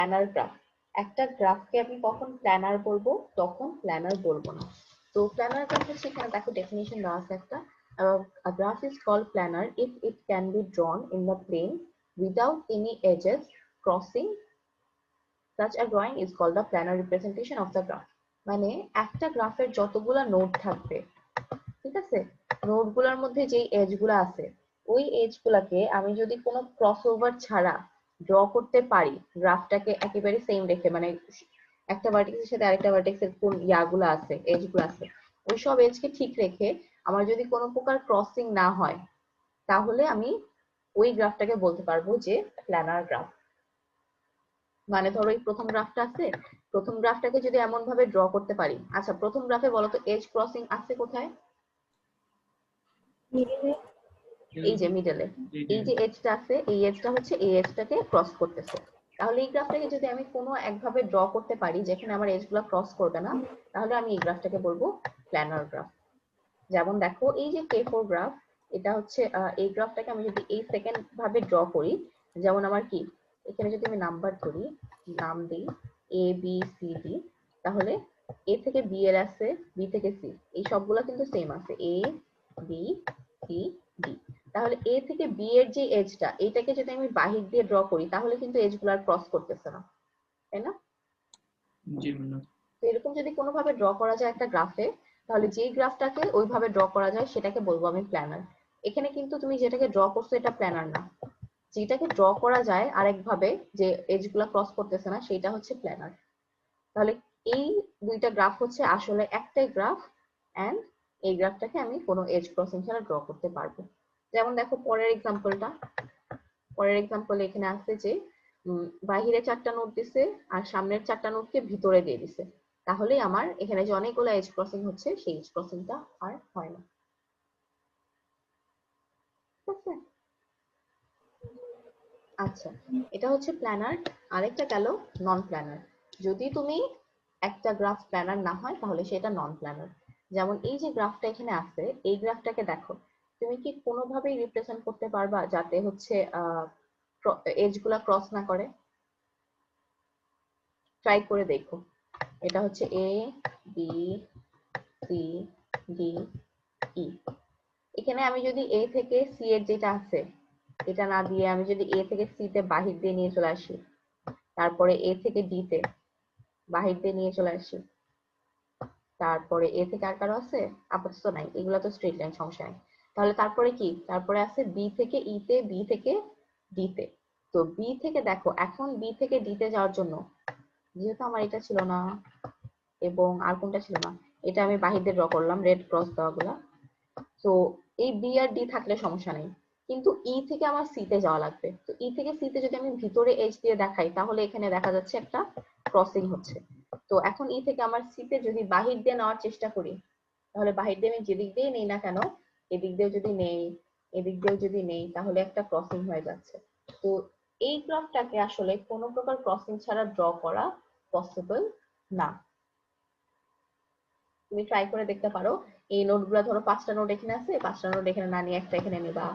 Planner graph. একটা গ্রাফকে আমি কখন প্ল্যানার বলবো, তখন প্ল্যানার বলবো না। তো প্ল্যানার গ্রাফ হচ্ছে, এখানে দেখো ডেফিনিশন দেওয়া আছে একটা, a graph is called planar if it can be drawn in the plane without any edges crossing. Such a drawing is called the planar representation of the graph. মানে একটা গ্রাফের যতগুলা নোড থাকবে, ঠিক আছে, নোড গুলার মধ্যে যেই এজ গুলা আছে, ওই এজ গুলাকে আমি যদি কোনো ক্রস ওভার ছাড়া ড্র করতে পারি, গ্রাফটাকে একেবারে সেম রেখে, মানে একটা ভার্টেক্সের সাথে আরেকটা ভার্টেক্সের কোন ইয়াগুলো আছে, এজ গুলো আছে, ওই সব এজকে ঠিক রেখে আমার যদি কোনো প্রকার ক্রসিং না হয়, তাহলে আমি ওই গ্রাফটাকে বলতে পারবো যে প্ল্যানার গ্রাফ। মানে ধরো এই প্রথম গ্রাফটা আছে, প্রথম গ্রাফটাকে যদি এমন ভাবে ড্র করতে পারি, আচ্ছা প্রথম গ্রাফে বলো তো এজ ক্রসিং আছে কোথায়? এই যে মিডলে, এই যে এজটা আছে, এই এজটা হচ্ছে এই এজটাকে ক্রস করতেছে। তাহলে এই গ্রাফটাকে যদি আমি কোনো একভাবে ড্র করতে পারি যেখানে আমার এজগুলো ক্রস করবে না, তাহলে আমি এই গ্রাফটাকে বলবো প্ল্যানার গ্রাফ। যেমন দেখো এই যে K4 গ্রাফ, এটা হচ্ছে এই গ্রাফটাকে আমি যদি এই সেকেন্ড ভাবে ড্র করি, যেমন আমার কি, এখানে যদি আমি নাম্বার ধরি, নাম দিই এ বি সি ডি, তাহলে এ থেকে বি এর আছে, বি থেকে সি, এই সবগুলা কিন্তু সেম আছে, এ বি সি ডি। তাহলে এ থেকে বি এর যে এজটা, এইটাকে যদি আমি বাহির দিয়ে ড্র করি, তাহলে কিন্তু এজ গুলো আর ক্রস করতেছে না, তাই না? তো এরকম যদি কোনোভাবে ড্র করা যায় একটা গ্রাফে, তাহলে যেই গ্রাফটাকে ওইভাবে ড্র করা যায় সেটাকে বলবো আমি প্ল্যানার। এখানে কিন্তু তুমি যেটাকে ড্র করছো এটা প্ল্যানার না, যেটাকে ড্র করা যায় আরেকভাবে, যে এজ গুলা ক্রস করতেছে না, সেটা হচ্ছে প্ল্যানার। তাহলে এই দুইটা গ্রাফ হচ্ছে আসলে একটাই গ্রাফ, এন্ড এই গ্রাফটাকে আমি কোনো এজ ক্রসিং ছাড়া ড্র করতে পারবো। যেমন দেখো পরের এক্সাম্পলটা, পরের এক্সাম্পলে এখানে আছে যে বাহিরে 4টা নোট দিছে আর সামনের 4টা নোটকে ভিতরে দিয়ে দিছে, তাহলে আমার এখানে যে অনেকগুলো এজ ক্রসিং হচ্ছে, সেই এজ ক্রসিংটা আর হয় না। ঠিক আছে, আচ্ছা এটা হচ্ছে প্ল্যানার। আরেকটা গেল নন প্ল্যানার। যদি তুমি একটা গ্রাফ প্ল্যানার না হয়, তাহলে সেটা নন প্ল্যানার। যেমন এই যে গ্রাফটা এখানে আছে, এই গ্রাফটাকে দেখো, তুমি কি কোনোভাবেই রিপ্রেজেন্ট করতে পারবা যাতে হচ্ছে এজ গুলা ক্রস না করে? ট্রাই করে দেখো। এটা হচ্ছে A B C D E. এখানে আমি যদি এ থেকে সি এর যেটা আছে, এটা না দিয়ে আমি যদি এ থেকে সি তে বাহির দিয়ে নিয়ে চলে আসি, তারপরে এ থেকে ডি তে বাহির দিয়ে নিয়ে চলে আসি, তারপরে এ থেকে আর কারো আছে? আপাতত নাই, এগুলো তো স্ট্রেট লাইন, সমস্যা নাই। তাহলে তারপরে কি, তারপরে আছে বি থেকে ই তে, বি থেকে ডি তে। তো বি থেকে দেখো, এখন বি থেকে ডি তে যাওয়ার জন্য, যেহেতু আমার এটা ছিল না এবং আর কোনটা ছিল না, এটা আমি বাহির দিয়ে ড্র করলাম রেড ক্রস দেওয়া গুলা। তো এই বি আর ডি থাকলে সমস্যা নেই, কিন্তু ই থেকে আমার সি তে যাওয়া লাগবে। তো ই থেকে সি তে যদি আমি ভিতরে এজ দিয়ে দেখাই, তাহলে এখানে দেখা যাচ্ছে একটা ক্রসিং হচ্ছে। তো এখন ই থেকে আমার সি তে যদি বাহির দিয়ে নেওয়ার চেষ্টা করি, তাহলে বাহির দিয়ে আমি যেদিক দিয়ে নেই না কেন, এদিক দিয়েও যদি নেই, এদিক দিয়েও যদি নেই, তাহলে একটা ক্রসিং হয়ে যাচ্ছে। তো এই গ্রাফটাকে আসলে কোনো প্রকার ক্রসিং ছাড়া ড্র করা পসিবল না। তুমি ট্রাই করে দেখতে পারো। এই নোটগুলো ধরো 5টা নোট এখানে আছে, 5টা নোট এখানে না নিয়ে একটা এখানে নিবা,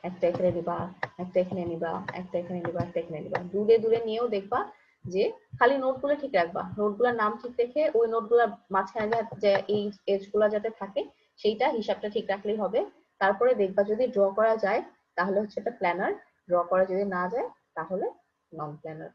একটা এখানে নিবা, একটা এখানে নিবা, একটা এখানে নিবা, একটা এখানে নিবা, দূরে দূরে নিয়েও দেখবা যে খালি নোটগুলো ঠিক রাখবা, নোটগুলোর নাম ঠিক রেখে ওই নোটগুলোর মাঝখানে যে এই এজগুলো যাতে থাকে, সেইটা হিসাবটা ঠিক রাখলেই হবে। তারপরে দেখবা যদি ড্র করা যায়, তাহলে হচ্ছে এটা প্ল্যানার, ড্র করা যদি না যায়, তাহলে নন প্ল্যানার।